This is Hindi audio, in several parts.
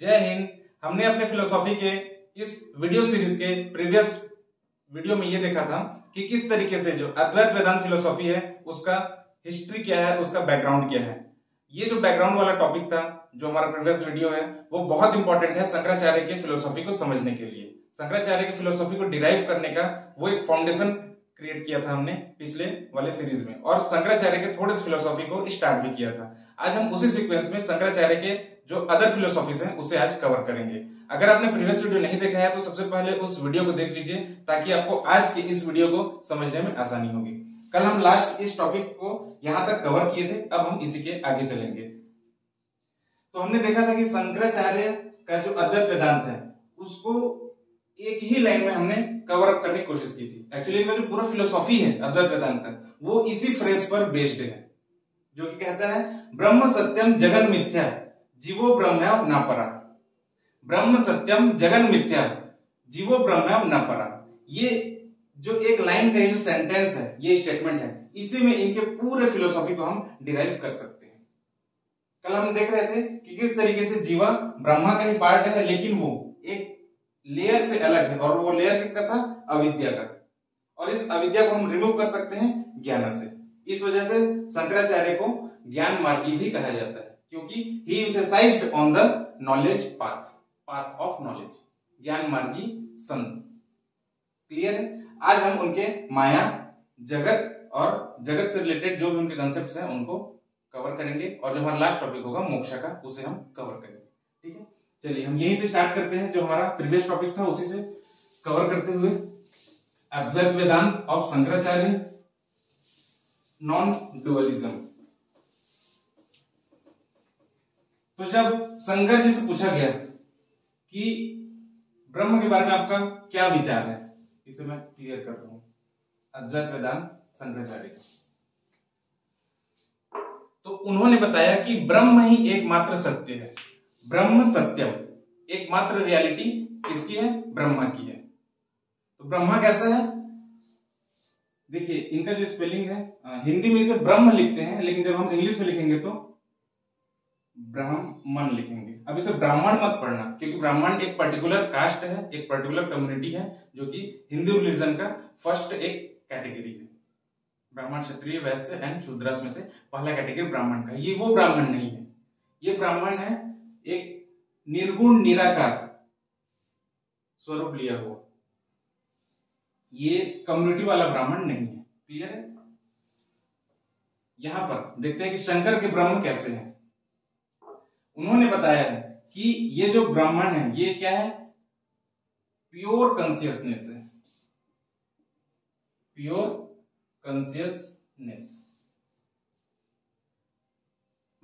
जय हिंद। हमने अपने फिलोसॉफी के इस वीडियो सीरीज के प्रीवियस वीडियो में ये देखा था कि किस तरीके से जो अद्वैत वेदांत फिलोसॉफी है उसका हिस्ट्री क्या है, उसका बैकग्राउंड क्या है। ये जो बैकग्राउंड वाला टॉपिक था जो हमारा प्रीवियस वीडियो है वो बहुत इंपॉर्टेंट है शंकराचार्य के फिलोसॉफी को समझने के लिए। शंकराचार्य की फिलोसॉफी को डिराइव करने का वो एक फाउंडेशन क्रिएट किया था हमने पिछले वाले सीरीज में, और शंकराचार्य के थोड़े से फिलोसॉफी को स्टार्ट भी किया था। आज हम उसी सीक्वेंस में शंकराचार्य के जो अदर फिलोसॉफीज हैं उसे आज कवर करेंगे। अगर आपने प्रीवियस वीडियो नहीं देखा है तो सबसे पहले उस वीडियो को देख लीजिए ताकि आपको आज के इस वीडियो को समझने में आसानी होगी। कल हम लास्ट इस टॉपिक को यहां तक कवर किए थे, अब हम इसी के आगे चलेंगे। तो हमने देखा था कि शंकराचार्य का जो अद्वैत वेदांत है उसको एक ही लाइन में हमने कवर अप करने की कोशिश की थी। एक्चुअली इनका जो पूरा फिलोसॉफी है अद्वैत वेदांत का वो इसी फ्रेज पर बेस्ड है जो कि कहता है ब्रह्म सत्यम जगन मिथ्या जीवो ब्रह्म न परा। ब्रह्म सत्यम जगन मिथ्या जीवो ब्रह्म न परा। ये जो एक लाइन का ये जो सेंटेंस है, ये स्टेटमेंट है, इसी में इनके पूरे फिलोसॉफी को हम डिराइव कर सकते हैं। कल हम देख रहे थे कि किस तरीके से जीवा ब्रह्मा का ही पार्ट है लेकिन वो एक लेयर से अलग है, और वो लेयर किसका था? अविद्या का। और इस अविद्या को हम रिमूव कर सकते हैं ज्ञान से। इस वजह से शंकराचार्य को ज्ञान मार्गी भी कहा जाता है क्योंकि he emphasized on the knowledge path, path of knowledge, ज्ञान मार्गी संत। क्लियर है? आज हम उनके माया, जगत और जगत से रिलेटेड जो भी उनके कॉन्सेप्ट्स हैं उनको कवर करेंगे, और जो हमारा लास्ट टॉपिक होगा मोक्ष का उसे हम कवर करेंगे। ठीक है, चलिए हम यहीं से स्टार्ट करते हैं। जो हमारा प्रीवियस टॉपिक था उसी से कवर करते हुए अद्वैत वेदांत ऑफ शंकराचार्य, नॉन डुअलिज्म। तो जब शंकर जी से पूछा गया कि ब्रह्म के बारे में आपका क्या विचार है, इसे मैं क्लियर कर रहा हूं, अद्वैत वेदांत शंकराचार्य का, तो उन्होंने बताया कि ब्रह्म ही एकमात्र सत्य है। ब्रह्म सत्यम, एकमात्र रियलिटी किसकी है? ब्रह्मा की है। तो ब्रह्मा कैसा है? देखिए इनका जो स्पेलिंग है, हिंदी में इसे ब्रह्म लिखते हैं लेकिन जब हम इंग्लिश में लिखेंगे तो ब्राह्मण लिखेंगे। अब इसे ब्राह्मण मत पढ़ना क्योंकि ब्राह्मण एक पर्टिकुलर कास्ट है, एक पर्टिकुलर कम्युनिटी है जो कि हिंदू रिलीजन का फर्स्ट एक कैटेगरी है। ब्राह्मण, क्षत्रिय, वैश्य एंड शूद्रास में से पहला कैटेगरी ब्राह्मण का। ये वो ब्राह्मण नहीं है, ये ब्राह्मण है एक निर्गुण निराकार स्वरूप लिया हुआ, ये कम्युनिटी वाला ब्राह्मण नहीं है। क्लियर है? यहां पर देखते हैं कि शंकर के ब्रह्म कैसे हैं। उन्होंने बताया है कि ये जो ब्राह्मण है ये क्या है? प्योर कॉन्शियसनेस है, प्योर कॉन्शियसनेस।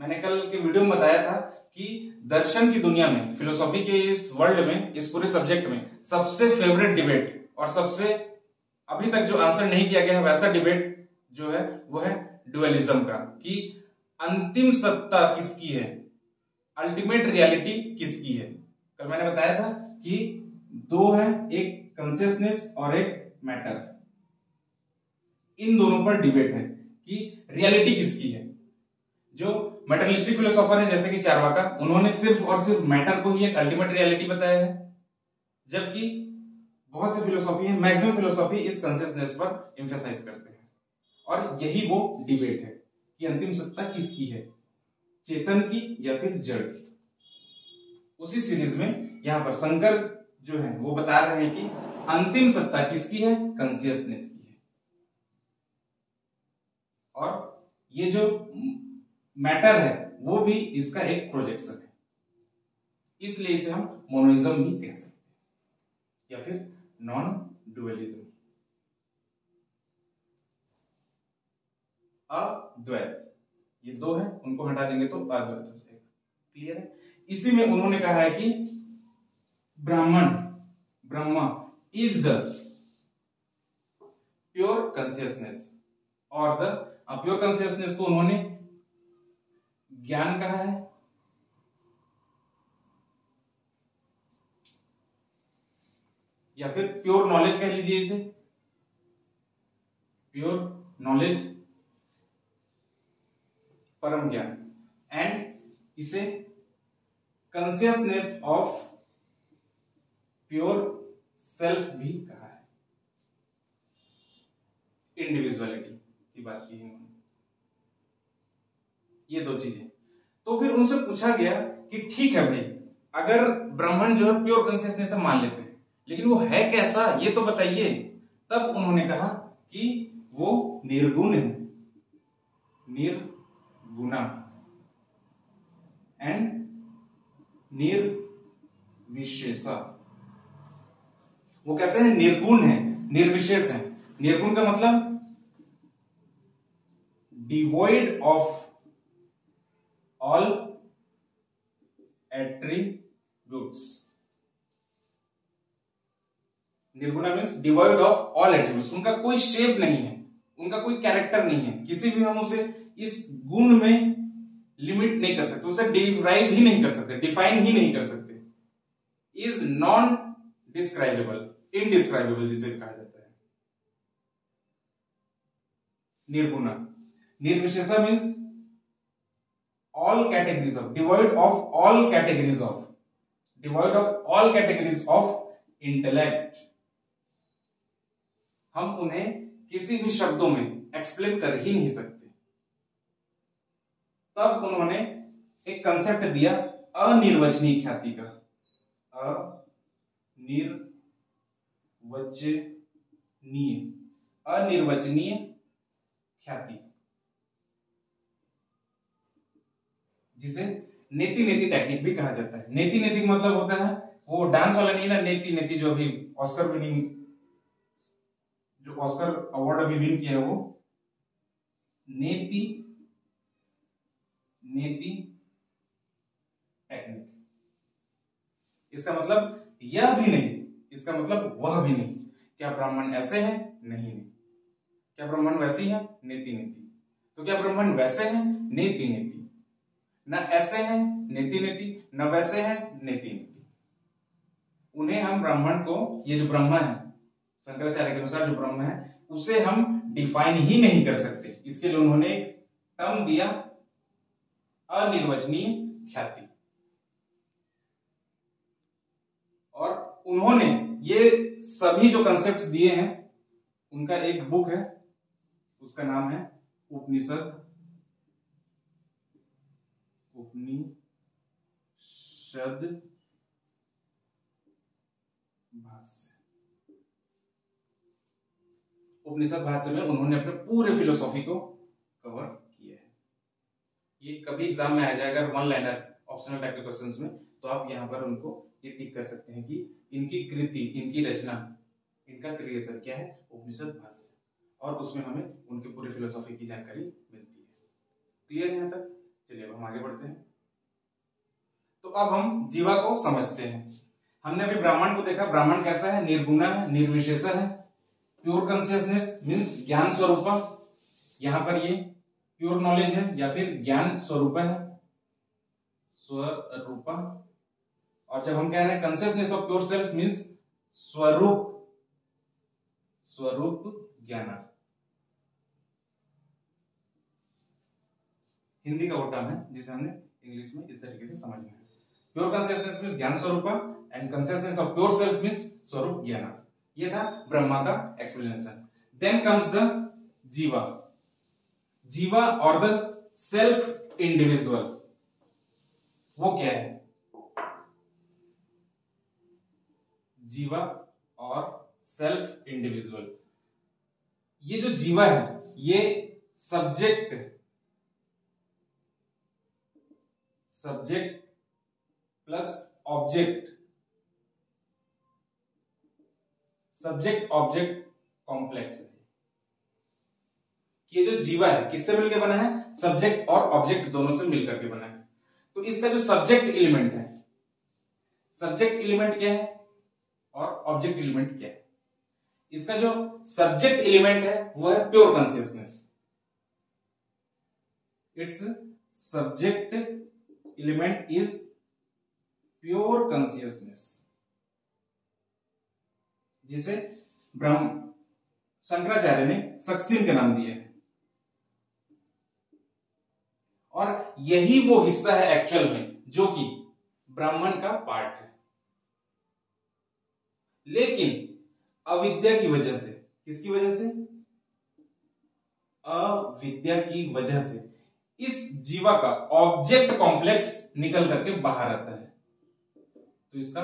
मैंने कल के वीडियो में बताया था कि दर्शन की दुनिया में, फिलोसॉफी के इस वर्ल्ड में, इस पूरे सब्जेक्ट में सबसे फेवरेट डिबेट और सबसे अभी तक जो आंसर नहीं किया गया है वैसा डिबेट जो है वो है डुअलिज्म का, कि अंतिम सत्ता किसकी है, अल्टीमेट रियलिटी किसकी है। कल मैंने बताया था कि दो है, एक कॉन्शियसनेस और एक मैटर। इन दोनों पर डिबेट है कि रियलिटी किसकी है। जो मेटरलिस्टिक फिलोसोफर है जैसे कि चार्वाका, उन्होंने सिर्फ और सिर्फ मैटर को ही एक अल्टीमेट रियलिटी बताया है, जबकि बहुत सी फिलोसॉफी है, मैक्सिमम फिलोसॉफी इस कॉन्शियसनेस पर एम्फसाइज करते हैं। और यही वो डिबेट है कि अंतिम सत्ता किसकी है, चेतन की या फिर जड़ की। उसी सीरीज में यहां पर शंकर जो है वो बता रहे हैं कि अंतिम सत्ता किसकी है? कॉन्शियसनेस की है। और ये जो मैटर है वो भी इसका एक प्रोजेक्शन है, इसलिए इसे हम मोनोइज्म भी कह सकते हैं या फिर नॉन डुअलिज्म। अद्वैत, ये दो है, उनको हटा देंगे तो अद्वैत हो जाएगा। क्लियर है? इसी में उन्होंने कहा है कि ब्राह्मण, Brahma is the pure consciousness, और द प्योर कॉन्शियसनेस को उन्होंने ज्ञान कहा है, या फिर प्योर नॉलेज कह लीजिए इसे, प्योर नॉलेज, परम ज्ञान, एंड इसे कॉन्शियसनेस ऑफ प्योर सेल्फ भी कहा है। इंडिविजुअलिटी की बात की है ये दो चीजें। तो फिर उनसे पूछा गया कि ठीक है भाई, अगर ब्राह्मण जो है प्योर कॉन्शियसनेस हम मान लेते हैं, लेकिन वो है कैसा ये तो बताइए। तब उन्होंने कहा कि वो निर्गुण है, निर्गुणा एंड निर्विशेषा। वो कैसे है? निर्गुण है, निर्विशेष है। निर्गुण का मतलब devoid of all attributes. Nirguna means devoid of all attributes. उनका कोई शेप नहीं है, उनका कोई कैरेक्टर नहीं है, किसी भी हम उसे इस गुण में लिमिट नहीं कर सकते, उसे डिराइव ही नहीं कर सकते, डिफाइन ही नहीं कर सकते। इज नॉन डिस्क्राइबेबल, इनडिस्क्राइबेबल जिसे कहा जाता है। Nirguna. निर्विशेषा means all categories of, devoid of all categories of, devoid of all categories of intellect। हम उन्हें किसी भी शब्दों में एक्सप्लेन कर ही नहीं सकते। तब उन्होंने एक कंसेप्ट दिया अनिर्वचनीय ख्याति का। अनिर्वचनीय ख्याति, जिसे नेति नेति टेक्निक भी कहा जाता है। नेति नेति मतलब होता है वो डांस वाला नहीं ना, नेति नेति जो अभी ऑस्कर विनिंग, जो ऑस्कर अवार्ड अभी विन किया है वो नेति नेति टेक्निक। इसका मतलब यह भी नहीं, इसका मतलब वह भी नहीं। क्या ब्राह्मण ऐसे हैं? नहीं नहीं। क्या ब्राह्मण वैसी है? नेति नेति। तो क्या ब्राह्मण वैसे हैं? नेति नेति। न ऐसे हैं नेति नेति, न वैसे हैं नेति नेति। उन्हें हम ब्राह्मण को, ये जो ब्रह्म है शंकराचार्य के अनुसार जो ब्रह्म है, उसे हम डिफाइन ही नहीं कर सकते। इसके लिए उन्होंने एक टर्म दिया अनिर्वचनीय ख्याति। और उन्होंने ये सभी जो कंसेप्ट्स दिए हैं उनका एक बुक है, उसका नाम है उपनिषद भाष्य। उपनिषद भाष्य में उन्होंने अपने पूरे फिलोसॉफी को कवर किया है। ये कभी एग्जाम में आ जाएगा वन लाइनर ऑप्शनल टाइप के क्वेश्चंस में, तो आप यहां पर उनको ये टिक कर सकते हैं कि इनकी कृति, इनकी रचना, इनका क्रिएशन क्या है? उपनिषद भाष्य। और उसमें हमें उनकी पूरी फिलोसॉफी की जानकारी मिलती है। क्लियर है यहां तक? चलिए अब हम आगे बढ़ते हैं। तो अब हम जीवा को समझते हैं। हमने अभी ब्राह्मण को देखा, ब्राह्मण कैसा है? निर्गुणा है, निर्विशेष है, प्योर कॉन्शियसनेस मीन्स ज्ञान स्वरूपा। यहां पर ये प्योर नॉलेज है या फिर ज्ञान स्वरूपा है, स्वरूपा। और जब हम कह रहे हैं consciousness of pure self means स्वरूप, स्वरूप ज्ञान। हिंदी का वो टर्म है जिसे हमने इंग्लिश में इस तरीके से समझना है। प्योर कॉन्शियसनेस मीन्स ज्ञान स्वरूपा and consciousness of pure self means स्वरूप ज्ञान। ये था ब्रह्मा का एक्सप्लेनेशन। देन कम्स द जीवा। जीवा और द सेल्फ इंडिविजुअल, वो क्या है? जीवा और सेल्फ इंडिविजुअल, ये जो जीवा है ये subject plus object, subject object complex है। ये जो जीवा है किससे मिलकर बना है? सब्जेक्ट और ऑब्जेक्ट दोनों से मिलकर के बना है। तो इसका जो सब्जेक्ट एलिमेंट है, सब्जेक्ट एलिमेंट क्या है और ऑब्जेक्ट एलिमेंट क्या है? इसका जो सब्जेक्ट एलिमेंट है वो है pure consciousness. It's subject element is pure consciousness, जिसे ब्रह्म शंकराचार्य ने सक्सीन के नाम दिया है। और यही वो हिस्सा है एक्चुअल में जो कि ब्राह्मण का पार्ट है। लेकिन अविद्या की वजह से, किसकी वजह से? अविद्या की वजह से इस जीवा का ऑब्जेक्ट कॉम्प्लेक्स निकल करके बाहर आता है। तो इसका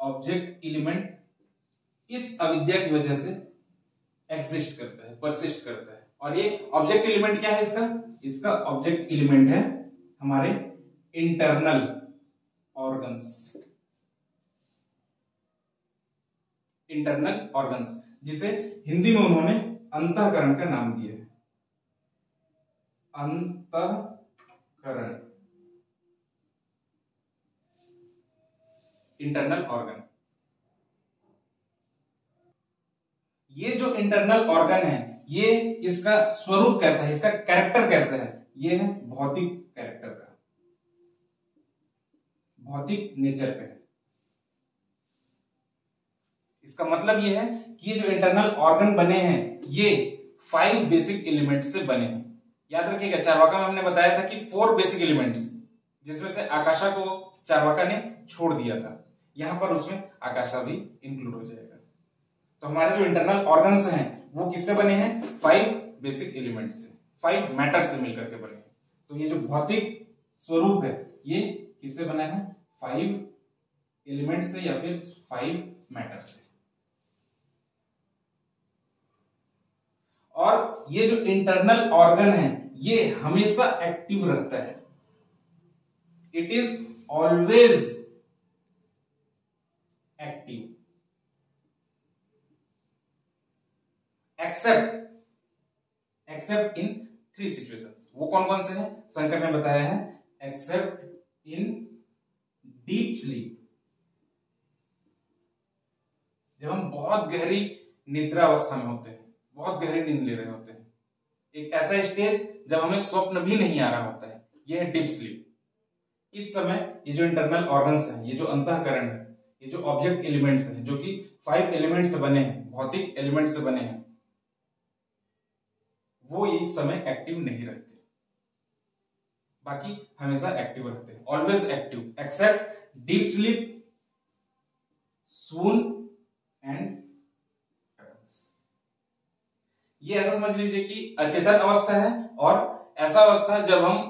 ऑब्जेक्ट एलिमेंट इस अविद्या की वजह से एग्जिस्ट करता है, परसिस्ट करता है। और ये ऑब्जेक्ट एलिमेंट क्या है इसका? इसका ऑब्जेक्ट एलिमेंट है हमारे इंटरनल ऑर्गन्स। इंटरनल ऑर्गन्स, जिसे हिंदी में उन्होंने अंतःकरण का नाम दिया है। अंतःकरण, इंटरनल ऑर्गन। ये जो इंटरनल ऑर्गन है, ये इसका स्वरूप कैसा है, इसका कैरेक्टर कैसा है? ये है भौतिक कैरेक्टर का, भौतिक नेचर का है। इसका मतलब ये है कि ये जो इंटरनल ऑर्गन बने हैं, ये 5 बेसिक एलिमेंट से बने हैं। याद रखिएगा, चार्वाका में हमने बताया था कि 4 बेसिक एलिमेंट्स, जिसमें से आकाशा को चार्वाका ने छोड़ दिया था। यहां पर उसमें आकाशा भी इंक्लूड हो जाएगा। तो हमारे जो इंटरनल ऑर्गन्स हैं वो किससे बने हैं? 5 बेसिक एलिमेंट से, 5 मैटर से मिलकर के बने हैं। तो ये जो भौतिक स्वरूप है ये किससे बना है? 5 एलिमेंट से या फिर 5 मैटर से। और ये जो इंटरनल ऑर्गन है ये हमेशा एक्टिव रहता है। It is always active accept in 3 situations. वो कौन कौन से हैं? शंकर ने बताया है, एक्सेप्ट इन डीप स्लीप, जब हम बहुत गहरी निद्रा अवस्था में होते हैं, बहुत गहरी नींद ले रहे होते हैं, एक ऐसा स्टेज जब हमें स्वप्न भी नहीं आ रहा होता है, यह है डीप स्लीप। इस समय ये जो इंटरनल ऑर्गन्स हैं, ये जो अंतःकरण है, ये जो ऑब्जेक्ट एलिमेंट्स हैं, जो कि 5 एलिमेंट से बने हैं, भौतिक एलिमेंट से बने हैं, वो इस समय एक्टिव नहीं रहते। बाकी हमेशा एक्टिव रहते हैं, always active except deep sleep, swoon and ये ऐसा समझ लीजिए कि अचेतन अवस्था है, और ऐसा अवस्था जब हम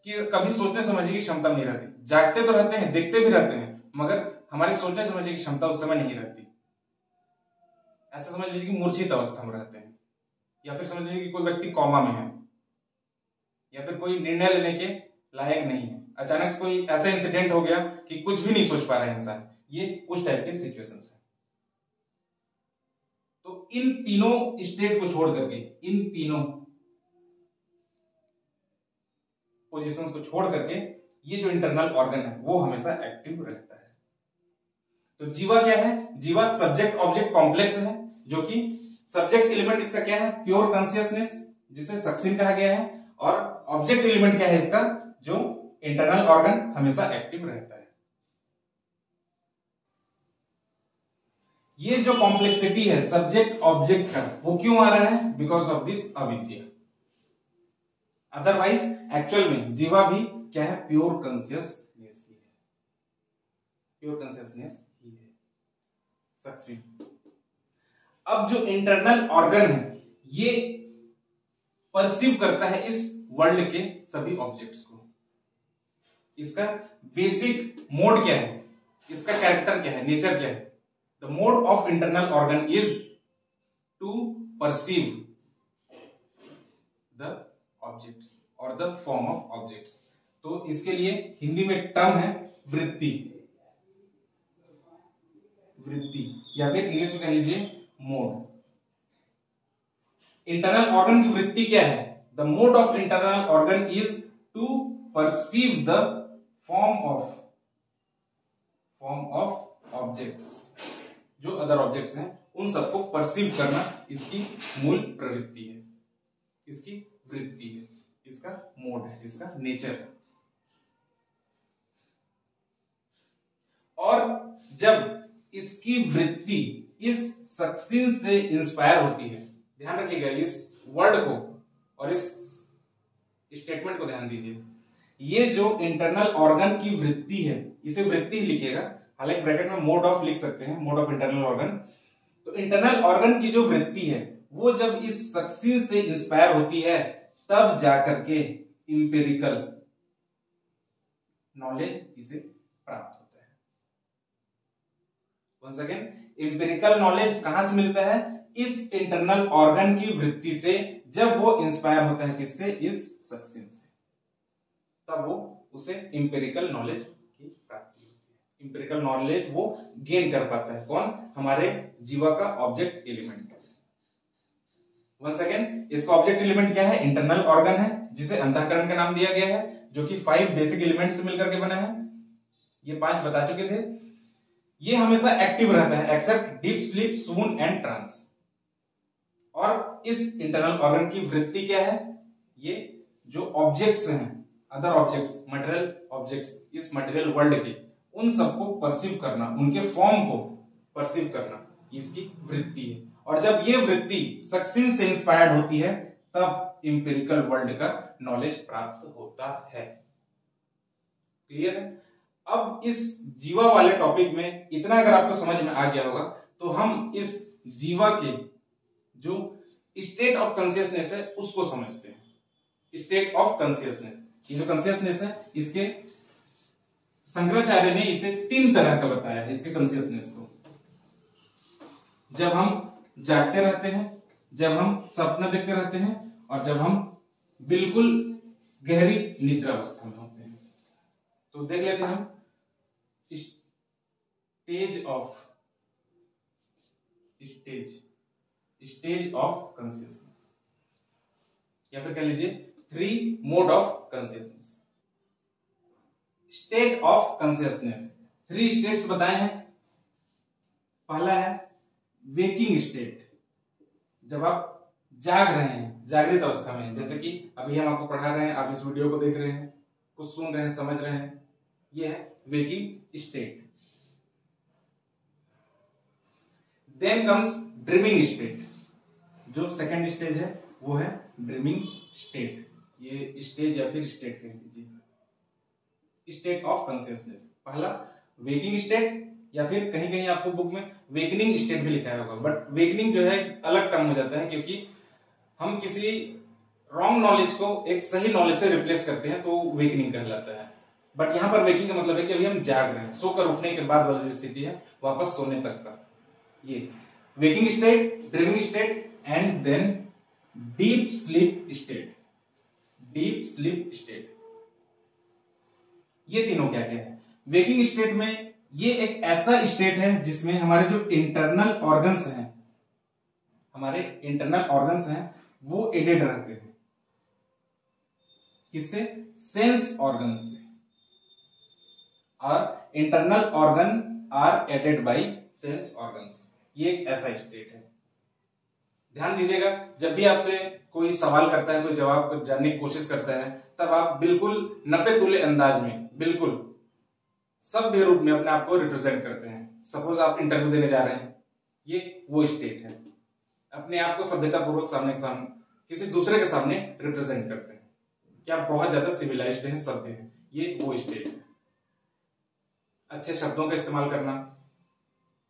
कभी सोचने समझने की क्षमता नहीं रहती। जागते तो रहते हैं, देखते भी रहते हैं, मगर हमारी सोचने समझने की क्षमता उस समय नहीं रहती। ऐसा समझ लीजिए कि मूर्छित अवस्था में रहते हैं, या फिर समझ लीजिए कि कोई व्यक्ति कोमा में है, या फिर कोई निर्णय लेने के लायक नहीं है। अचानक से कोई ऐसा इंसिडेंट हो गया कि कुछ भी नहीं सोच पा रहे इंसान। ये उस टाइप के सिचुएशंस है। तो इन तीनों स्टेट को छोड़ करके, इन तीनों पोजीशंस को छोड़ करके ये जो इंटरनल ऑर्गन है वो हमेशा एक्टिव रहता है। तो जीवा क्या है? जीवा सब्जेक्ट ऑब्जेक्ट कॉम्प्लेक्स है, जो कि सब्जेक्ट एलिमेंट इसका क्या है? प्योर कॉन्शियसनेस, जिसे सक्सिन कहा गया है। और ऑब्जेक्ट एलिमेंट क्या है इसका? जो इंटरनल ऑर्गन हमेशा एक्टिव रहता है। ये जो कॉम्प्लेक्सिटी है सब्जेक्ट ऑब्जेक्ट का, वो क्यों आ रहा है? बिकॉज ऑफ दिस अविद्या। अदरवाइज एक्चुअल में जीवा भी क्या है? प्योर कॉन्शियसनेस ही है, प्योर कॉन्शियसनेस ही है, सक्सिन। अब जो इंटरनल ऑर्गन है ये परसीव करता है इस वर्ल्ड के सभी ऑब्जेक्ट्स को। इसका बेसिक मोड क्या है? इसका कैरेक्टर क्या है? नेचर क्या है? The mode of internal organ is to perceive the objects और द फॉर्म ऑफ ऑब्जेक्ट्स। तो इसके लिए हिंदी में टर्म है वृत्ति, वृत्ति, या फिर इंग्लिश में कह लीजिए मोड। इंटरनल ऑर्गन की वृत्ति क्या है? The mode of internal organ is to perceive the form of objects. जो अदर ऑब्जेक्ट्स हैं उन सबको परसीव करना इसकी मूल प्रवृत्ति है, इसकी वृत्ति है, इसका मोड है, इसका नेचर है। और जब इसकी वृत्ति इस सक्सिन से इंस्पायर होती है, ध्यान रखिएगा इस वर्ड को और इस स्टेटमेंट को ध्यान दीजिए, ये जो इंटरनल ऑर्गन की वृत्ति है इसे वृत्ति ही लिखिएगा, हालांकि ब्रैकेट में मोड ऑफ लिख सकते हैं, मोड ऑफ इंटरनल ऑर्गन। तो इंटरनल ऑर्गन की जो वृत्ति है वो जब इस सक्सीन से इंस्पायर होती है तब जाकर के इंपेरिकल नॉलेज इसे प्राप्त होता है। वंस अगेन, इंपेरिकल नॉलेज कहां से मिलता है? इस इंटरनल ऑर्गन की वृत्ति से, जब वो इंस्पायर होता है किससे? इस सक्सीन से, तब वो उसे इंपेरिकल नॉलेज की प्राप्ति होती है। इंपेरिकल नॉलेज वो गेन कर पाता है। कौन? हमारे जीवा का ऑब्जेक्ट एलिमेंट। वंस अगेन, इसका ऑब्जेक्ट एलिमेंट क्या है? इंटरनल ऑर्गन है, जिसे अंतःकरण का नाम दिया गया है, जो कि 5 बेसिक एलिमेंट से मिलकर के बना है। ये 5 बता चुके थे। ये हमेशा एक्टिव रहता है except deep sleep, swoon and trance. और इस इंटरनल ऑर्गन की वृत्ति क्या है? ये जो ऑब्जेक्ट्स हैं, अदर ऑब्जेक्ट्स, मटेरियल ऑब्जेक्ट्स इस मटेरियल वर्ल्ड के, उन सबको परसीव करना, उनके फॉर्म को परसीव करना, इसकी वृत्ति है। और जब ये वृत्ति सक्सीन से इंस्पायर्ड होती है तब इंपेरिकल वर्ल्ड का नॉलेज प्राप्त होता है। क्लियर है? अब इस जीवा वाले टॉपिक में इतना अगर आपको समझ में आ गया होगा तो हम इस जीवा के जो स्टेट ऑफ कॉन्शियसनेस है उसको समझते हैं। स्टेट ऑफ कॉन्शियसनेस, ये जो कॉन्शियसनेस है इसके शंकराचार्य ने इसे 3 तरह का बताया है, इसके कॉन्शियसनेस को। जब हम जागते रहते हैं, जब हम सपना देखते रहते हैं, और जब हम बिल्कुल गहरी निद्रा अवस्था में होते हैं। तो देख लेते हैं हम स्टेज ऑफ कॉन्शियसनेस, या फिर कह लीजिए 3 mode of consciousness. State of consciousness 3 states बताए हैं। पहला है वेकिंग स्टेट, जब आप जाग रहे हैं, जागृत अवस्था में, जैसे कि अभी हम आपको पढ़ा रहे हैं, आप इस वीडियो को देख रहे हैं, कुछ सुन रहे हैं, समझ रहे हैं, यह है waking state. Then comes dreaming state, जो सेकंड स्टेज है वो है ड्रीमिंग स्टेट। ये स्टेज या फिर स्टेट कह लीजिए, स्टेट ऑफ कॉन्शियसनेस। पहला वेकिंग स्टेट, या फिर कहीं कहीं आपको बुक में वेकनिंग स्टेट भी लिखा होगा, बट वेकनिंग जो है अलग टर्म हो जाता है, क्योंकि हम किसी रॉन्ग नॉलेज को एक सही नॉलेज से रिप्लेस करते हैं तो वेकनिंग कहलाता है। बट यहां पर वेकिंग का मतलब है कि अभी हम जाग रहे हैं, सोकर उठने के बाद वाली जो स्थिति है वापस सोने तक का, ये waking state, dreaming state and then deep sleep state. Deep sleep state, ये तीनों क्या क्या है? वेकिंग स्टेट में ये एक ऐसा स्टेट है जिसमें हमारे जो इंटरनल ऑर्गन्स हैं, हमारे इंटरनल ऑर्गन्स हैं वो एडेड रहते हैं। किससे? सेंस ऑर्गन्स से। और internal organs are aided by sense organs. ये एक ऐसा स्टेट है। ध्यान दीजिएगा, जब भी आपसे कोई सवाल करता है, कोई जवाब को जानने की कोशिश करता है, तब आप बिल्कुल नपे तुले अंदाज में, बिल्कुल सभ्य रूप में अपने आप को रिप्रेजेंट करते हैं। सपोज आप इंटरव्यू देने जा रहे हैं, ये वो स्टेट है। अपने आप को सभ्यता पूर्वक सामने किसी दूसरे के सामने रिप्रेजेंट करते हैं कि आप बहुत ज्यादा सिविलाइज्ड हैं, सभ्य हैं, ये वो स्टेट है। अच्छे शब्दों का इस्तेमाल करना,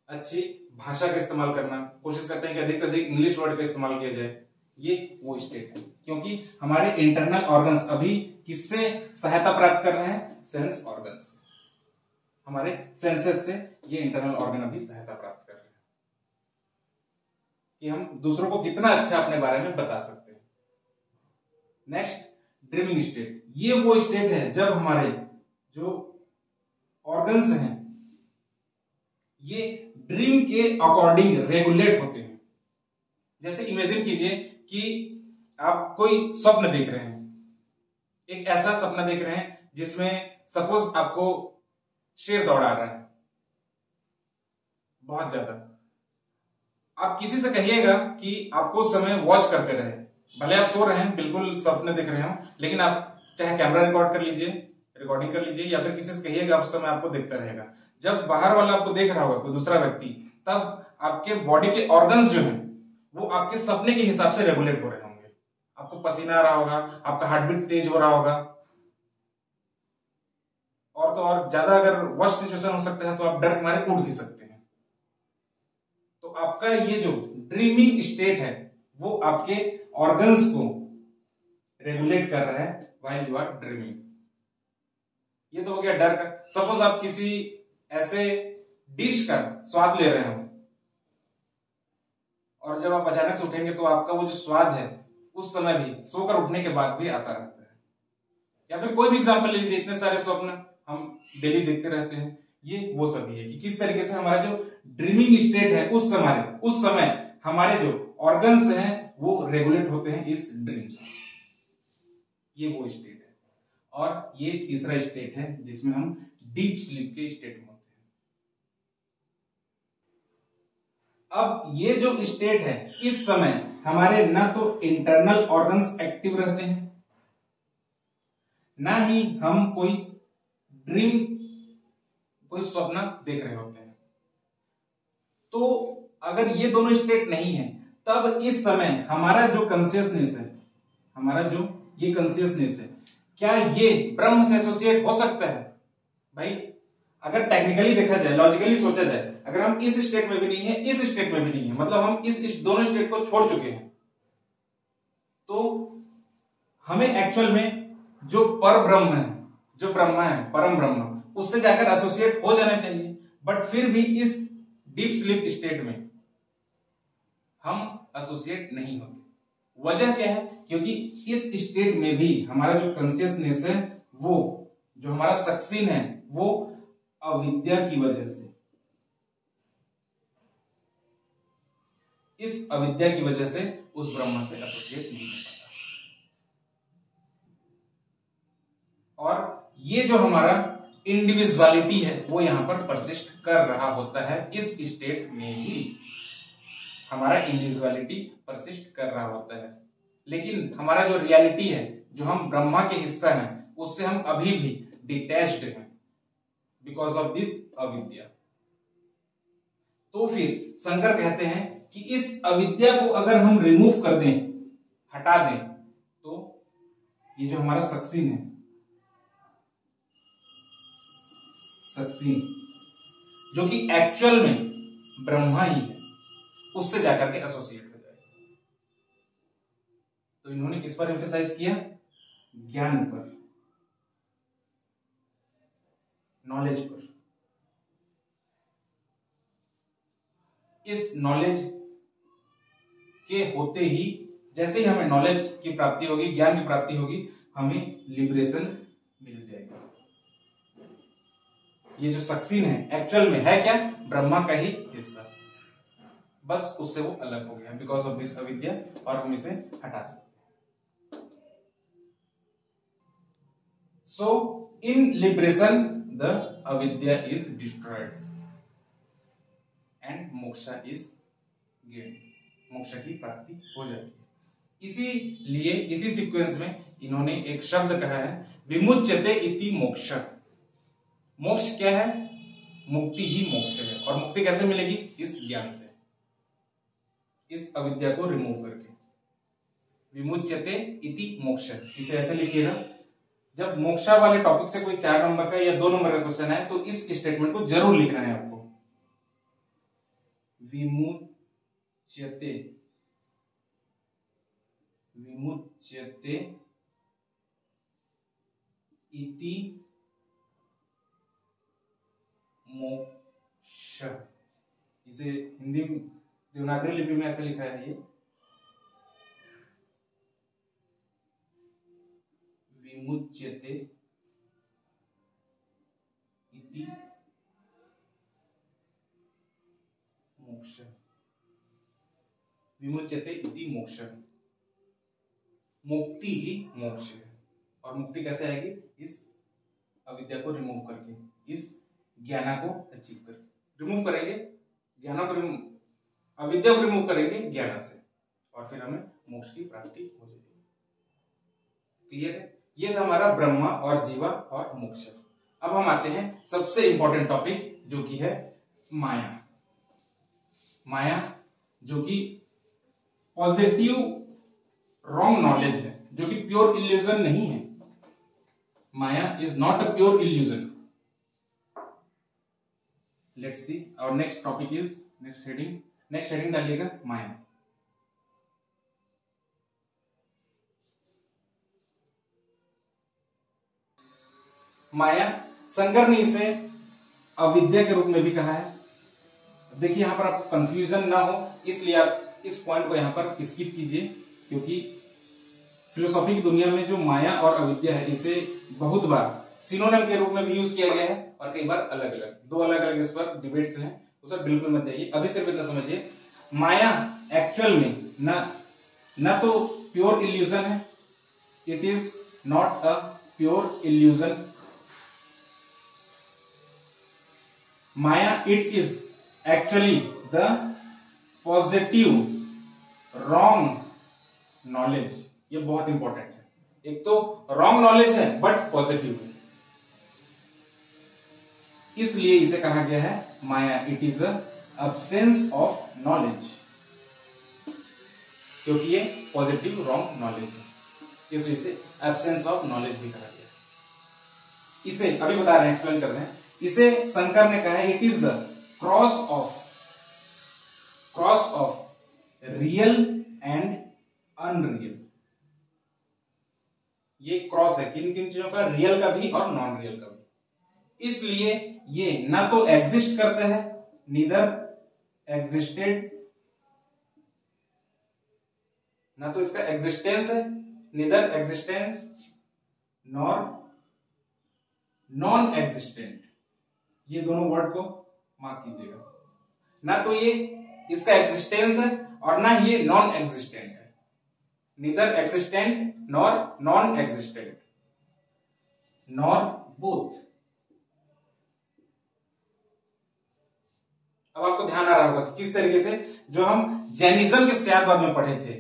अच्छी भाषा का इस्तेमाल करना, कोशिश करते हैं कि अधिक से अधिक इंग्लिश वर्ड का इस्तेमाल किया जाए, ये वो स्टेट है। क्योंकि हमारे इंटरनल ऑर्गन्स अभी किससे सहायता प्राप्त कर रहे हैं? Sense organs. हमारे सेंसेस से ये इंटरनल ऑर्गन अभी सहायता प्राप्त कर रहे हैं कि हम दूसरों को कितना अच्छा अपने बारे में बता सकते हैं। Next, dreaming state. ये वो स्टेट है जब हमारे जो ऑर्गन्स हैं ये ड्रीम के अकॉर्डिंग रेगुलेट होते हैं। जैसे इमेजिन कीजिए कि आप कोई स्वप्न देख रहे हैं, एक ऐसा सपना देख रहे हैं जिसमें सपोज आपको शेर दौड़ा रहा है बहुत ज्यादा। आप किसी से कहिएगा कि आपको उस समय वॉच करते रहे, भले आप सो रहे हैं, बिल्कुल सपने देख रहे हो, लेकिन आप चाहे कैमरा रिकॉर्डिंग कर लीजिए, या फिर किसी से कहिएगा उस समय आपको देखता रहेगा। जब बाहर वाला आपको देख रहा होगा, कोई दूसरा व्यक्ति, तब आपके बॉडी के ऑर्गन्स जो हैं वो आपके सपने के हिसाब से रेगुलेट हो रहे होंगे। आपको पसीना आ रहा होगा, आपका हार्ट बीट तेज हो रहा होगा। और तो और ज्यादा अगर वर्स्ट सिचुएशन हो सकता है तो आप डर के मारे उड़ भी सकते हैं। तो आपका ये जो ड्रीमिंग स्टेट है वो आपके ऑर्गन्स को रेगुलेट कर रहा है व्हाइल यू आर ड्रीमिंग। ये तो हो गया डर का। सपोज आप किसी ऐसे डिश का स्वाद ले रहे हो और जब आप अचानक से उठेंगे तो आपका वो जो स्वाद है उस समय भी सोकर उठने के बाद भी आता रहता है। या फिर कोई भी एग्जांपल ले लीजिए, इतने सारे स्वप्न हम डेली देखते रहते हैं, ये वो सभी है कि किस तरीके से हमारा जो ड्रीमिंग स्टेट है उस समय हमारे जो ऑर्गन्स हैं वो रेगुलेट होते हैं इस ड्रीम से। ये वो स्टेट है। और ये तीसरा स्टेट है जिसमें हम डीप स्लीप के स्टेट में होते हैं। अब ये जो स्टेट है इस समय हमारे ना तो इंटरनल ऑर्गन्स एक्टिव रहते हैं, ना ही हम कोई स्वप्न देख रहे होते हैं। तो अगर ये दोनों स्टेट नहीं है तब इस समय हमारा जो कॉन्शियसनेस है, क्या ये ब्रह्म से एसोसिएट हो सकता है? भाई अगर टेक्निकली देखा जाए, लॉजिकली सोचा जाए, अगर हम इस स्टेट में भी नहीं है, इस स्टेट में भी नहीं है, मतलब हम इस दोनों स्टेट को छोड़ चुके हैं, तो हमें एक्चुअल में जो पर ब्रह्म है, जो ब्रह्मा है, परम ब्रह्म, उससे जाकर एसोसिएट हो जाना चाहिए। बट फिर भी इस डीप स्लीप स्टेट में हम एसोसिएट नहीं होते। वजह क्या है? क्योंकि इस स्टेट में भी हमारा जो कॉन्शियसनेस है, वो जो हमारा सक्सीन है, वो अविद्या की वजह से, इस अविद्या की वजह से उस ब्रह्म से एसोसिएट नहीं हो पाता। और ये जो हमारा इंडिविजुअलिटी है वो यहां पर परसिस्ट कर रहा होता है। इस स्टेट में ही हमारा इंडिविजुअलिटी परसिस्ट कर रहा होता है, लेकिन हमारा जो रियलिटी है, जो हम ब्रह्मा के हिस्सा हैं, उससे हम अभी भी डिटैच्ड हैं बिकॉज ऑफ दिस अविद्या। तो फिर शंकर कहते हैं कि इस अविद्या को अगर हम रिमूव कर दें, हटा दें, तो ये जो हमारा सक्सीन है, जो कि एक्चुअल में ब्रह्मा ही है, उससे जाकर के एसोसिएट हो जाएगा। तो इन्होंने किस पर एम्फेसाइज किया? ज्ञान पर, नॉलेज पर। इस नॉलेज के होते ही, जैसे ही हमें नॉलेज की प्राप्ति होगी, ज्ञान की प्राप्ति होगी, हमें लिबरेशन मिल जाएगा। ये जो सक्सीन है एक्चुअल में है क्या? ब्रह्मा का ही हिस्सा, बस उससे वो अलग हो गया बिकॉज ऑफ दिस अविद्या, और हम इसे हटा सकते हैं। सो इन लिबरेशन द अविद्या is destroyed and moksha is gain. मोक्ष की प्राप्ति हो जाती है। इसीलिए इसी सीक्वेंस में इन्होंने एक शब्द कहा है, विमुच्यते इति मोक्ष। मोक्ष क्या है? मुक्ति ही मोक्ष है। और मुक्ति कैसे मिलेगी? इस ज्ञान से, इस अविद्या को रिमूव करके। विमुच्यते इति मोक्ष, इसे ऐसे लिखिएगा। जब मोक्षा वाले टॉपिक से कोई 4 नंबर का या 2 नंबर का क्वेश्चन है तो इस स्टेटमेंट को जरूर लिखना है आपको। विमुच्यते, विमुच्यते इति मोक्ष। इसे हिंदी देवनागरी लिपि में ऐसे लिखा है, ये विमुच्यते इति मोक्ष। विमुच्यते इति मोक्ष, मुक्ति ही मोक्ष है। और मुक्ति कैसे आएगी? इस अविद्या को रिमूव करके, इस ज्ञान को अचीव करके। रिमूव करेंगे ज्ञान को, अविद्या को रिमूव करेंगे ज्ञान से, और फिर हमें मोक्ष की प्राप्ति हो जाएगी। क्लियर है? ये था हमारा ब्रह्मा और जीवा और मोक्ष। अब हम आते हैं सबसे इंपॉर्टेंट टॉपिक, जो कि है माया। माया जो कि पॉजिटिव रॉन्ग नॉलेज है, जो कि प्योर इल्यूजन नहीं है। Maya is not a pure illusion. Let's see और next topic is next heading डालिएगा माया। माया, शंकर ने इसे अविद्या के रूप में भी कहा है। देखिए यहां पर आप कंफ्यूजन ना हो इसलिए आप इस पॉइंट को यहां पर स्किप कीजिए, क्योंकि फिलोसॉफी की दुनिया में जो माया और अविद्या है इसे बहुत बार सिनोनिम के रूप में भी यूज किया गया है और कई बार अलग अलग, दो अलग अलग इस पर डिबेट्स हैं, तो सर बिल्कुल मत जाइए। अभी सिर्फ इतना समझिए, माया एक्चुअल में न तो प्योर इल्यूजन है, it is not a pure illusion. Maya it is actually the positive wrong knowledge. ये बहुत इंपॉर्टेंट है, एक तो रॉन्ग नॉलेज है बट पॉजिटिव है, इसलिए इसे कहा गया है maya it is absence of knowledge, क्योंकि ये पॉजिटिव रॉन्ग नॉलेज है, इसलिए इसे एब्सेंस ऑफ नॉलेज भी कहा गया है। इसे अभी बता रहे हैं, एक्सप्लेन कर रहे हैं। इसे शंकर ने कहा है it is the cross of real and unreal. ये क्रॉस है किन किन चीजों का, रियल का भी और नॉन रियल का भी। इसलिए ये ना तो एग्जिस्ट करता है, नीदर एग्जिस्टेड, ना तो इसका एग्जिस्टेंस है, neither existence nor non existent. ये दोनों वर्ड को मार्क कीजिएगा, ना तो ये इसका एग्जिस्टेंस है और ना ये नॉन एग्जिस्टेंट है, neither existent nor non existent nor both. अब आपको ध्यान आ रहा होगा कि किस तरीके से जो हम जैनिज्म के सियादवाद में पढ़े थे,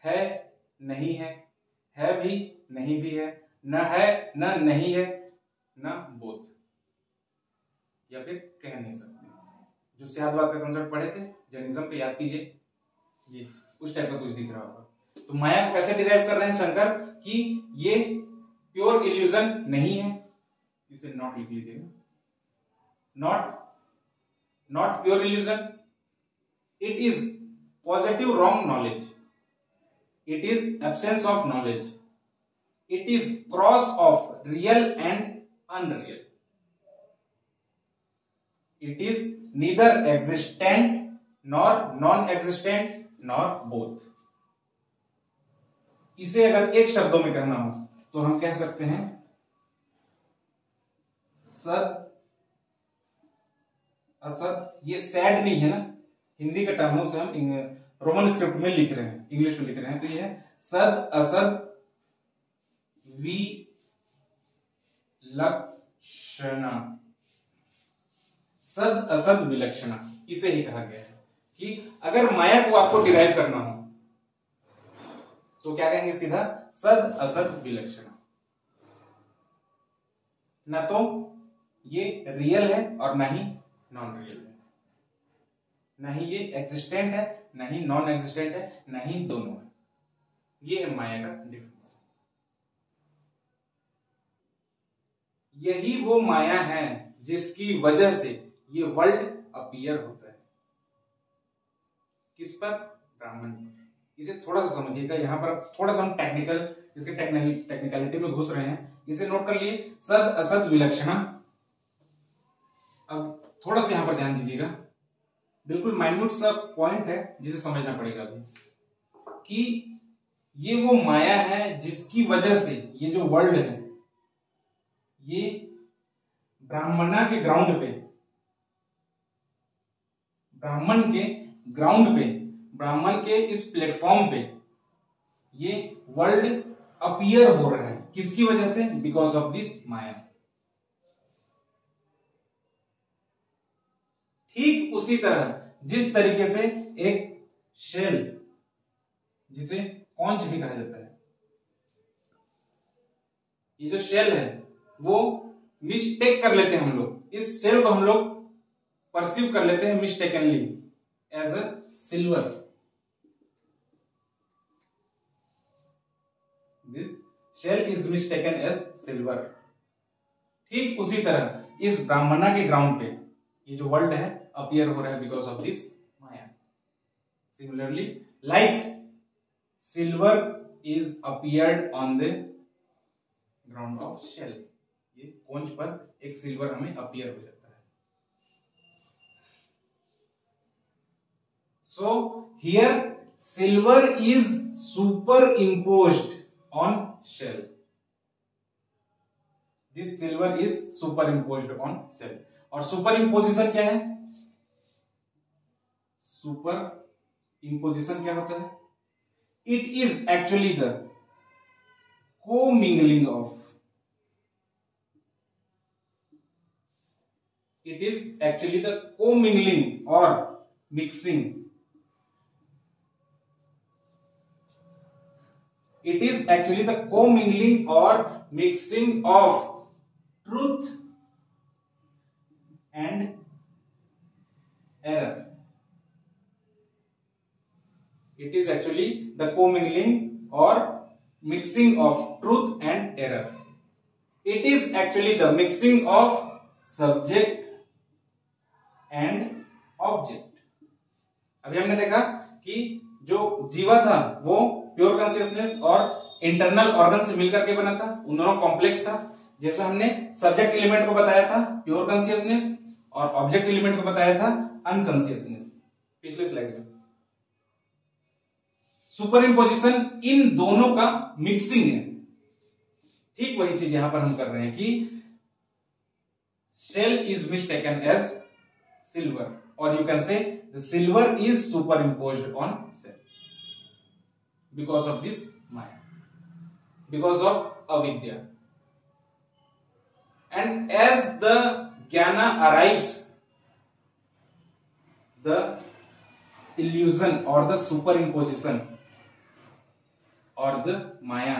है नहीं है भी नहीं भी है न नहीं है न बोथ, या फिर कह नहीं सकते। जो सियादवाद का कंसेप्ट पढ़े थे जैनिज्म पे, याद कीजिए, ये उस टाइप का कुछ दिख रहा होगा। तो माया को कैसे डिराइव कर रहे हैं शंकर कि ये प्योर इल्यूजन नहीं है, इसे नॉट लिख लीजिएगा, not pure illusion, it is positive wrong knowledge, it is absence of knowledge, it is cross of real and unreal, it is neither existent nor non existent nor both. इसे अगर एक शब्दों में कहना हो तो हम कह सकते हैं सद असद। ये सैड नहीं है ना, हिंदी का टर्म है, उसे हम रोमन स्क्रिप्ट में लिख रहे हैं, इंग्लिश में लिख रहे हैं, तो ये है सद असद विलक्षणा, सद असद विलक्षणा। इसे ही कहा गया है कि अगर माया को आपको डिराइव करना हो तो क्या कहेंगे सीधा, सद असद विलक्षणा। ना तो ये रियल है और ना ही नॉन रियल है, ना ही ये एग्जिस्टेंट है ना ही नॉन एग्जिस्टेंट है, ना ही दोनों है। ये है माया का डिफरेंस। यही वो माया है जिसकी वजह से ये वर्ल्ड अपीयर होता है। किस पर, ब्राह्मण पर। इसे थोड़ा सा समझिएगा, यहां पर थोड़ा सा हम इसके टेक्निकलिटी में घुस रहे हैं, इसे नोट कर लिए, सद असद विलक्षणा। अब थोड़ा सा यहां पर ध्यान दीजिएगा, बिल्कुल माइन्यूट सा पॉइंट है जिसे समझना पड़ेगा अभी, कि ये वो माया है जिसकी वजह से ये जो वर्ल्ड है ये ब्राह्मण के ग्राउंड पे, ब्राह्मण के इस प्लेटफॉर्म पे ये वर्ल्ड अपीयर हो रहा है। किसकी वजह से, बिकॉज ऑफ दिस माया। ठीक उसी तरह जिस तरीके से एक शेल, जिसे कॉन्च भी कहा जाता है, ये जो शेल है वो मिस्टेक कर लेते हैं हम लोग, इस शेल को हम लोग परसीव कर लेते हैं mistakenly as a silver. This shell is mistaken as silver. ठीक उसी तरह इस ब्राह्मणा के ग्राउंड पे ये जो वर्ल्ड है अपीयर हो रहा है because of this maya. Similarly like silver is appeared on the ground of shell, ये कोंच पर एक सिल्वर हमें अपीयर हो जाता है। So here silver is superimposed on shell, this silver is superimposed on shell. और सुपर इम्पोजिशन क्या है? सुपर इम्पोजिशन क्या होता है? It is actually the co-mingling of, it is actually the co-mingling or mixing, it is actually the co-mingling or mixing of truth and error, it is actually the co-mingling or mixing of truth and error, it is actually the mixing of subject and object। अभी हमने देखा कि जो जीवा था वो प्योर कॉन्शियसनेस और इंटरनल ऑर्गन से मिलकर के बना था, उन दोनों कॉम्प्लेक्स था, जिसमें हमने सब्जेक्ट एलिमेंट को बताया था प्योर कॉन्शियसनेस और ऑब्जेक्ट एलिमेंट को बताया था अनकॉन्शियसनेस पिछले स्लाइड में। सुपर इम्पोजिशन इन दोनों का मिक्सिंग है, ठीक वही चीज यहां पर हम कर रहे हैं कि shell is mistaken as silver, और you can say the silver is superimposed on shell because of this maya, because of avidya. And as the jnana arrives, the illusion or the superimposition or the maya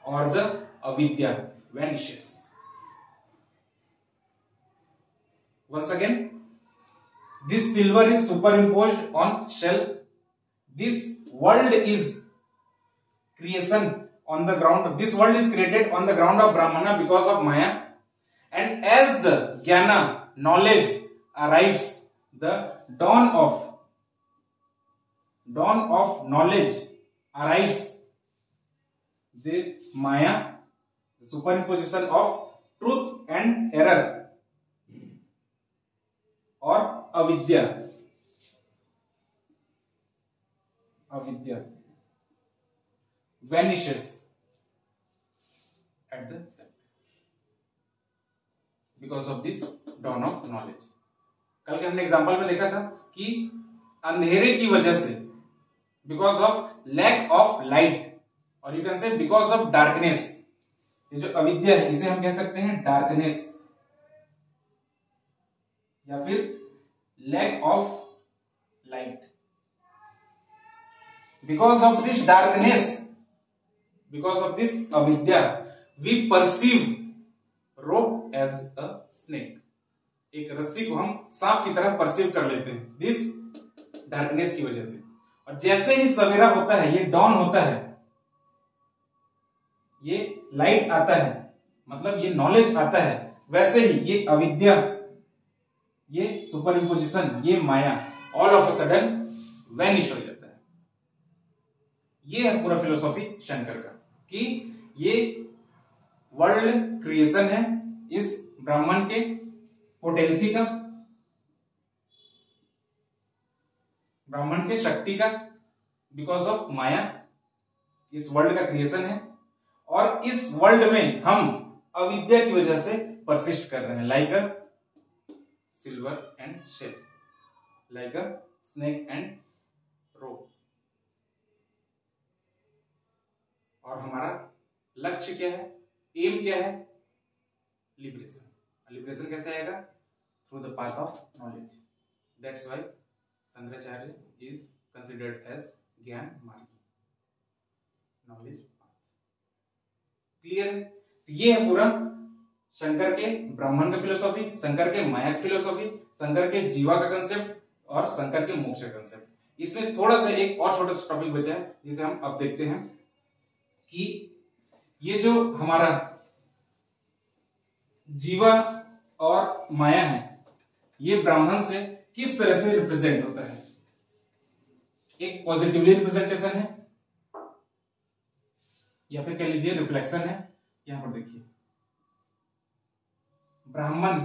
or the avidya vanishes। Once again, this silver is superimposed on shell, this world is creation on the ground, this world is created on the ground of brahmana because of maya, and as the jnana knowledge arrives, the dawn of knowledge arrives, the maya, the superimposition of truth and error or avidya vanishes at the center because of this dawn of knowledge। कल के हमने एग्जांपल में देखा था कि अंधेरे की वजह से, because of lack of light, और you can say because of darkness, ये जो अविद्या है इसे हम कह सकते हैं डार्कनेस या फिर lack of light. Because of this darkness, because of this avidya, we perceive rope as a snake, एक रस्सी को हम सांप की तरह परसीव कर लेते हैं दिस डार्कनेस की वजह से। और जैसे ही सवेरा होता है, ये डॉन होता है, ये लाइट आता है, मतलब ये नॉलेज आता है, वैसे ही ये अविद्या, ये सुपर इम्पोजिशन, ये माया all of a sudden vanish हो जाता है। ये है पूरा फिलोसॉफी शंकर का कि ये वर्ल्ड क्रिएशन है इस ब्राह्मण के पोटेंसी का, ब्राह्मण के शक्ति का, बिकॉज ऑफ माया इस वर्ल्ड का क्रिएशन है, और इस वर्ल्ड में हम अविद्या की वजह से परसिस्ट कर रहे हैं, like a silver and shell, like a snake and rope. और हमारा लक्ष्य क्या है, एम क्या है? लिबरेशन। लिबरेशन कैसे आएगा? Through the path of knowledge. That's why Shankaracharya is considered as gyan margi, knowledge path. Clear है? तो ये है पूरा शंकर के ब्राह्मण का फिलोसॉफी, शंकर के माया की फिलोसॉफी, शंकर के जीवा का कंसेप्ट और शंकर के मोक्ष का कंसेप्ट। इसमें थोड़ा सा एक और छोटा सा टॉपिक बचा है जिसे हम अब देखते हैं कि ये जो हमारा जीवा और माया है, ये ब्राह्मण से किस तरह से रिप्रेजेंट होता है। एक पॉजिटिवली रिप्रेजेंटेशन है या फिर कह लीजिए रिफ्लेक्शन है। यहां पर देखिए ब्राह्मण,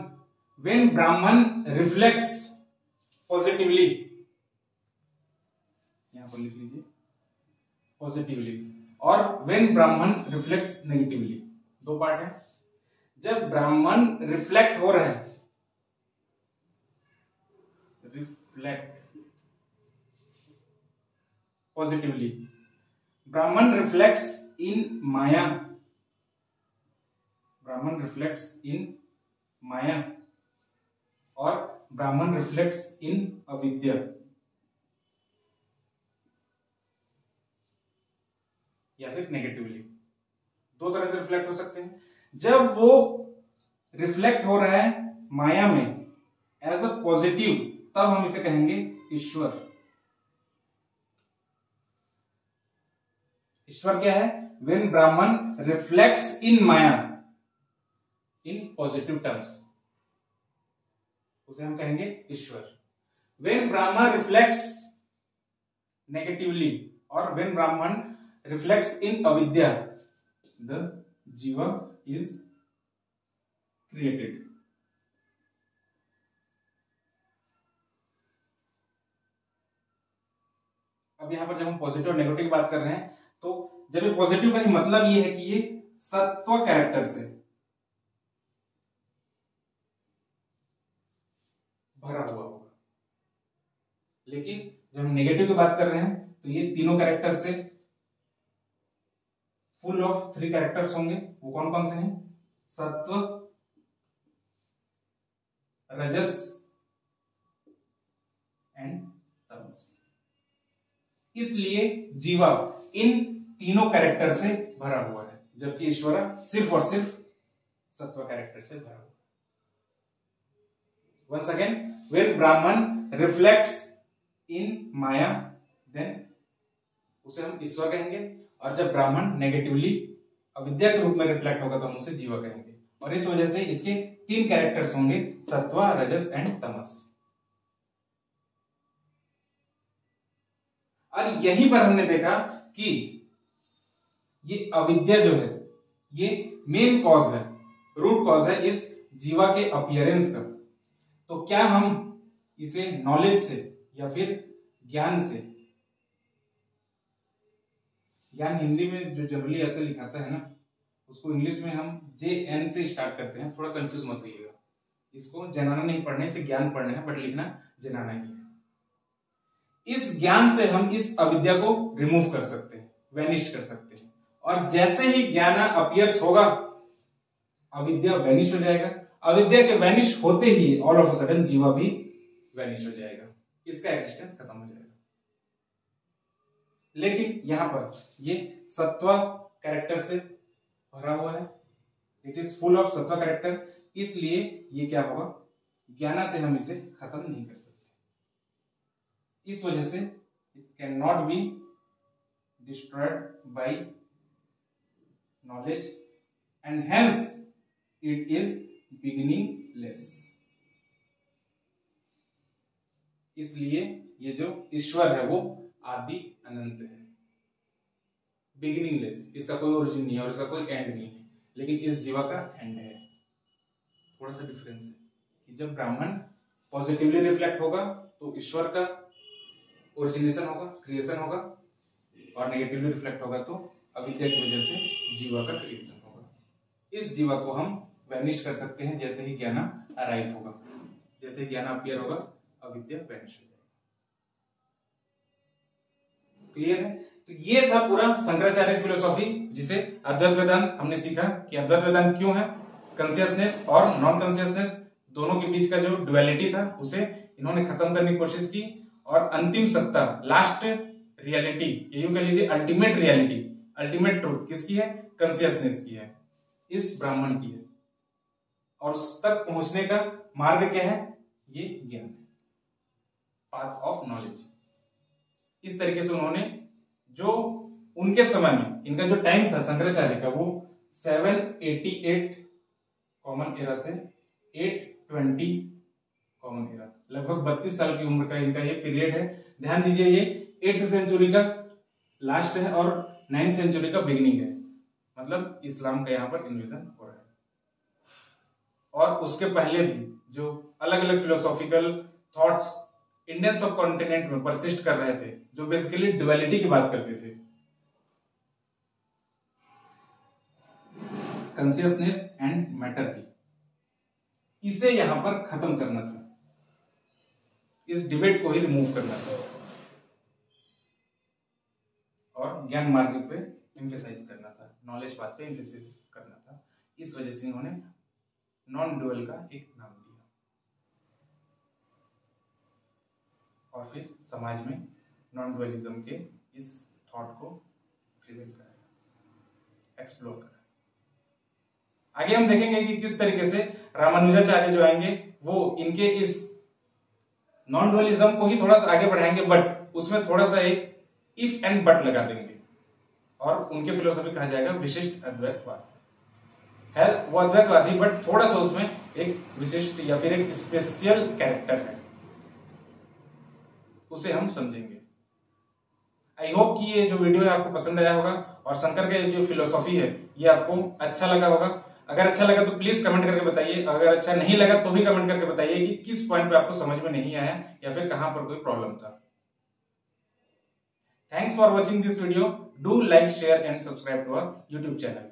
व्हेन ब्राह्मण रिफ्लेक्ट्स पॉजिटिवली, यहां पर लिख लीजिए पॉजिटिवली, और व्हेन ब्राह्मण रिफ्लेक्ट्स नेगेटिवली। दो पार्ट है। जब ब्राह्मण रिफ्लेक्ट हो रहा है, रिफ्लेक्ट पॉजिटिवली, ब्राह्मण रिफ्लेक्ट्स इन माया, ब्राह्मण रिफ्लेक्ट्स इन माया, और ब्राह्मण रिफ्लेक्ट्स इन अविद्या। या फिर नेगेटिवली, दो तरह से रिफ्लेक्ट हो सकते हैं। जब वो रिफ्लेक्ट हो रहा है माया में एज अ पॉजिटिव, तब हम इसे कहेंगे ईश्वर। ईश्वर क्या है? व्हेन ब्राह्मण reflects in Maya in positive terms, उसे हम कहेंगे ईश्वर। व्हेन ब्राह्मण रिफ्लेक्ट्स नेगेटिवली और व्हेन ब्राह्मण रिफ्लेक्ट्स इन अविद्या, द जीवा इज क्रिएटेड। अब यहां पर जब हम पॉजिटिव और नेगेटिव की बात कर रहे हैं, तो जब ये पॉजिटिव का ही मतलब ये है कि ये सत्व कैरेक्टर से भरा हुआ होगा। लेकिन जब हम नेगेटिव की बात कर रहे हैं तो ये तीनों कैरेक्टर से फुल ऑफ 3 कैरेक्टर्स होंगे। वो कौन कौन से हैं? सत्व, रजस एंड तमस। इसलिए जीवा इन तीनों कैरेक्टर से भरा हुआ है, जबकि ईश्वर सिर्फ और सिर्फ सत्व कैरेक्टर से भरा हुआ है। Once again, when Brahman reflects in Maya, then उसे हम ईश्वर कहेंगे, और जब ब्राह्मण नेगेटिवली अविद्या के रूप में रिफ्लेक्ट होगा तो हम उसे जीवा कहेंगे। और इस वजह से इसके 3 कैरेक्टर्स होंगे, सत्व, रजस एंड तमस। और यहीं पर हमने देखा कि ये अविद्या जो है ये मेन कॉज है, रूट कॉज है इस जीवा के अपीयरेंस का। तो क्या हम इसे नॉलेज से या फिर ज्ञान से, ज्ञान हिंदी में जो जनरली ऐसे लिखाता है ना, उसको इंग्लिश में हम JN से स्टार्ट करते हैं, थोड़ा कंफ्यूज मत होइएगा। इसको जनाना नहीं पढ़ना, इसे ज्ञान पढ़ना है, बट लिखना जनाना ही है। इस ज्ञान से हम इस अविद्या को रिमूव कर सकते हैं, वैनिश कर सकते हैं। और जैसे ही ज्ञान अपीयर्स होगा, अविद्या वैनिश हो जाएगा। अविद्या के वैनिश होते ही ऑल ऑफ अ सडन जीवा भी वैनिश हो जाएगा, इसका एग्जिस्टेंस खत्म हो जाएगा। लेकिन यहां पर ये सत्व कैरेक्टर से भरा हुआ है, इट इज फुल ऑफ सत्व कैरेक्टर, इसलिए ये क्या होगा, ज्ञान से हम इसे खत्म नहीं कर सकते। इस वजह से it can not be destroyed by knowledge and hence it is beginningless. इसलिए ये जो ईश्वर है वो आदि अनंत है, बिगिनिंगलेस। इसका कोई ओरिजिन नहीं है और इसका कोई एंड नहीं है, लेकिन इस जीवा का एंड है। थोड़ा सा डिफरेंस है कि जब ब्राह्मण पॉजिटिवली रिफ्लेक्ट होगा तो ईश्वर का ओरिजिनेशन होगा, क्रिएशन होगा, और नेगेटिवली रिफ्लेक्ट होगा तो अविद्या की वजह से जीवा का क्रिएशन होगा। इस जीवा को हम वैनिश कर सकते हैं जैसे ही ज्ञान अराइव होगा, जैसे ज्ञान अपीयर होगा अविद्या वैनिश हो जाएगा। क्लियर है? तो ये था पूरा शंकराचार्य की फिलोसॉफी, जिसे अद्वैत वेदांत हमने सीखा कि अद्वैत वेदांत क्यों है। कॉन्शियसनेस और नॉन कॉन्शियसनेस दोनों के बीच का जो डुअलिटी था उसे इन्होंने खत्म करने की कोशिश की, और अंतिम सत्ता, लास्ट रियलिटी, ये यूं कह लीजिए अल्टीमेट रियलिटी, अल्टीमेट ट्रूथ किसकी है? कॉन्शियसनेस की है, इस ब्राह्मण की है। और उस तक पहुंचने का मार्ग क्या है? ये ज्ञान, पाथ ऑफ नॉलेज। इस तरीके से उन्होंने, जो उनके समय में इनका जो टाइम था शंकराचार्य का, वो 788 कॉमन एरा से 820 कॉमन एरा, लगभग 32 साल की उम्र का इनका ये पीरियड है। ध्यान दीजिए ये 8th सेंचुरी का लास्ट है और 9th सेंचुरी का बिगिनिंग है, मतलब इस्लाम का यहाँ पर इन्वेजन हो रहा है। और उसके पहले भी जो अलग अलग फिलोसॉफिकल थॉट्स इंडियन सब कॉन्टिनेंट में परसिस्ट कर रहे थे, जो बेसिकली ड्युअलिटी की बात करते थे, कॉन्शियसनेस एंड मैटर की, इसे यहां पर खत्म करना था, इस डिबेट को ही रिमूव करना था और ज्ञान मार्ग पे एम्फेसाइज करना था, नॉलेज पाथ पे एम्फेसाइज करना था। इस वजह से इन्होंने नॉन ड्यूअल का एक नाम दिया और फिर समाज में नॉन ड्यूअलिज्म के इस थॉट को प्रिवेंट कराया, एक्सप्लोर कराया। आगे हम देखेंगे कि किस तरीके से रामानुजाचार्य जो आएंगे वो इनके इस नॉन ड्युअलिज्म को ही थोड़ा सा आगे बढ़ाएंगे, बट उसमें थोड़ा सा एक इफ एंड बट लगा देंगे और उनके फिलोसफी कहा जाएगा विशिष्ट अद्वैतवाद है। वो अद्वैतवादी बट थोड़ा सा उसमें एक विशिष्ट या फिर एक स्पेशल कैरेक्टर है, उसे हम समझेंगे। आई होप कि ये जो वीडियो है आपको पसंद आया होगा और शंकर का जो फिलोसॉफी है ये आपको अच्छा लगा होगा। अगर अच्छा लगा तो प्लीज कमेंट करके बताइए, अगर अच्छा नहीं लगा तो भी कमेंट करके बताइए कि किस पॉइंट पे आपको समझ में नहीं आया या फिर कहां पर कोई प्रॉब्लम था। Thanks for watching this video. Do like, share and subscribe to our YouTube channel.